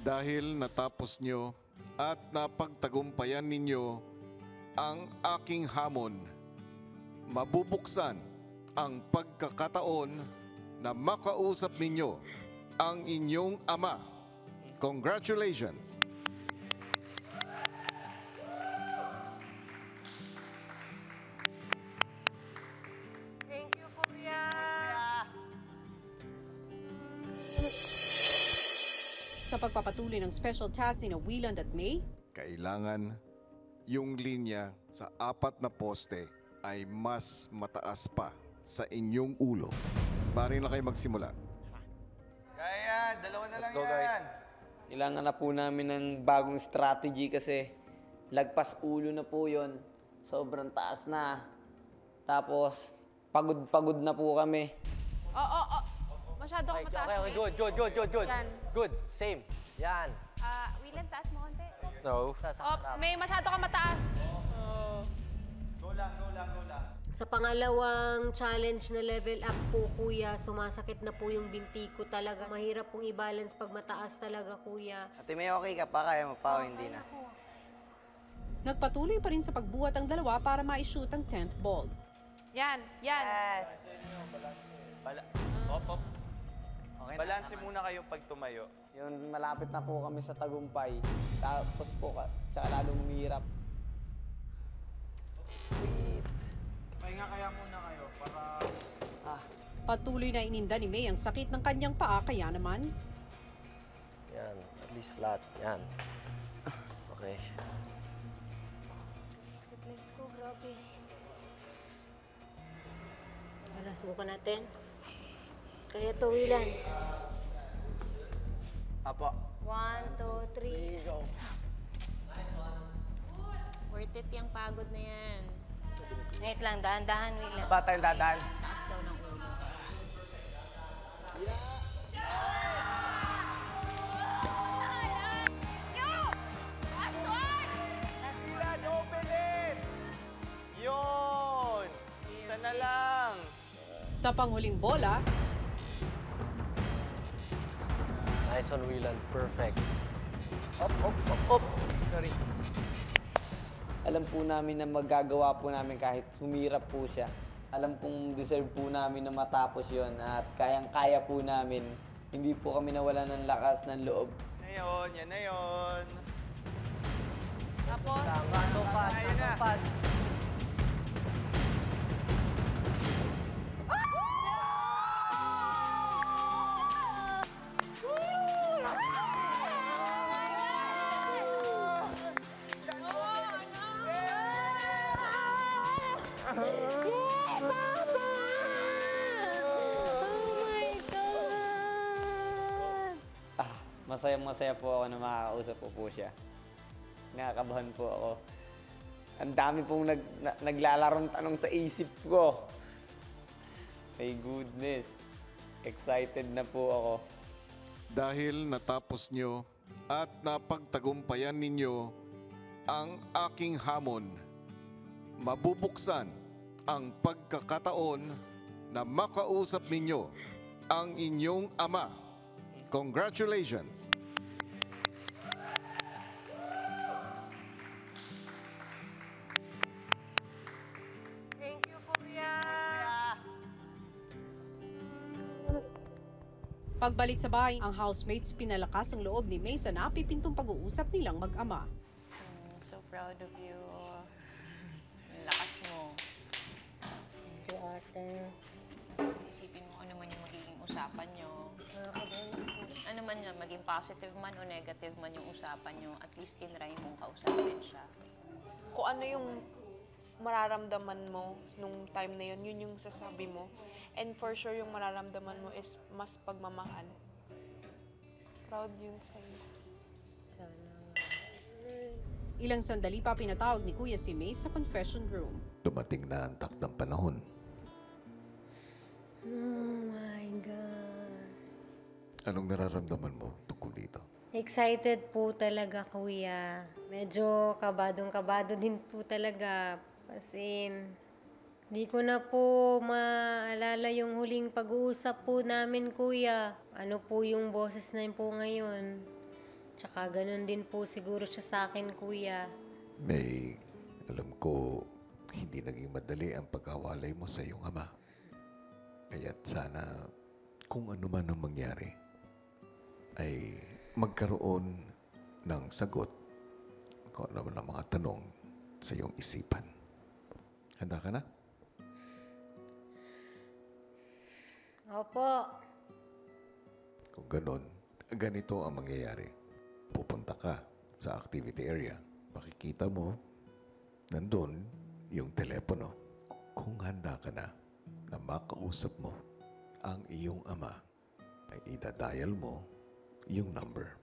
Dahil natapos nyo at napagtagumpayan ninyo ang aking hamon, mabubuksan ang pagkakataon na makausap ninyo ang inyong ama. Congratulations! Thank you, Kuya. Sa pagpapatuloy ng special task ni Wieland at May, Kailangan yung linya sa 4 na poste ay mas mataas pa sa inyong ulo. Bari na kayo magsimula. Kaya, dalawa na lang Let's go, yan. guys. Kailangan na po namin ng bagong strategy kasi lagpas ulo na po yon. Sobrang taas na. Tapos, pagod na po kami. Masyado akong mataas. Okay, good. Yan. Good, same. Yan. Wieland, taas mo konti. No. Ops, May, masyado kang mataas. Go lang. Sa pangalawang challenge na level up po, kuya, sumasakit na po yung binti ko talaga. Mahirap pong i-balance pag mataas talaga, kuya. Ate May, okay ka pa? Kaya mo pa o hindi na? nagpatuloy pa rin sa pagbuhat ang dalawa para ma-shoot ang 10th ball. Yan. Op. Okay na. Balanse muna kayo pag tumayo. Yun, malapit na po kami sa tagumpay. Tapos po, tsaka lalong umihirap. Wait. Pahinga kaya muna kayo para... Patuloy na ininda ni May ang sakit ng kanyang paa, kaya naman Yan, at least flat. Yan. Okay. Let's go, grabe. Wala, subukan natin. Kaya to, Wieland. Apo. 1, 2, 3. Worth it yung pagod na yan. Wait lang, dahan-dahan, Wieland. Ba tayong dadaan? Taas daw ng ulo. Wieland, open it! Yun! Isa na lang. sa panghuling bola, Nice one, Wieland. Perfect. Op! Sorry. Alam po namin na magagawa po namin kahit humirap po siya. Alam pong deserve po namin na matapos yon at kayang-kaya po namin. Hindi po kami nawalan ng lakas ng loob. Yan na yun. Tapos, Ayun na. Masayang-masaya po ako na makakausap po siya. Nakakabahan po ako. Ang dami pong naglalarong tanong sa isip ko. My goodness. Excited na po ako. Dahil natapos nyo at napagtagumpayan ninyo ang aking hamon, mabubuksan ang pagkakataon na makausap ninyo ang inyong ama. Congratulations! thank you, Kuya. pagbalik sa bahay, ang housemates pinalakas ang loob ni May sa napipintong pag-uusap nilang mag-ama. So proud of you. Ang lakas mo. Thank you, ate. Isipin mo ano man yung magiging usapan nyo. Ano man yun, maging positive man o negative man yung usapan nyo, at least tinry mong kausapin siya. Kung ano yung mararamdaman mo nung time na yun, yun yung sasabi mo. And for sure, yung mararamdaman mo is mas pagmamahal. Proud yun sa'yo. Ilang sandali pa pinatawag ni Kuya si May sa confession room. Dumating na ang takdang panahon. Oh my God. Anong nararamdaman mo tungkol dito? Excited po talaga, kuya. Medyo kabadong-kabado din po talaga. Kasi di ko na po maalala yung huling pag-uusap po namin, kuya. Ano po yung boses na yun po ngayon? Tsaka ganun din po siguro siya sa akin, kuya. May, alam ko, hindi naging madali ang pagkawalay mo sa iyong ama. Kaya't sana, kung ano man ang mangyari, ay magkaroon ng sagot kung ano man ang mga tanong sa iyong isipan. Handa ka na? Opo. Kung ganun, ganito ang mangyayari. Pupunta ka sa activity area. Makikita mo, nandun yung telepono. Kung handa ka na makausap mo ang iyong ama, ay idadial mo yung number.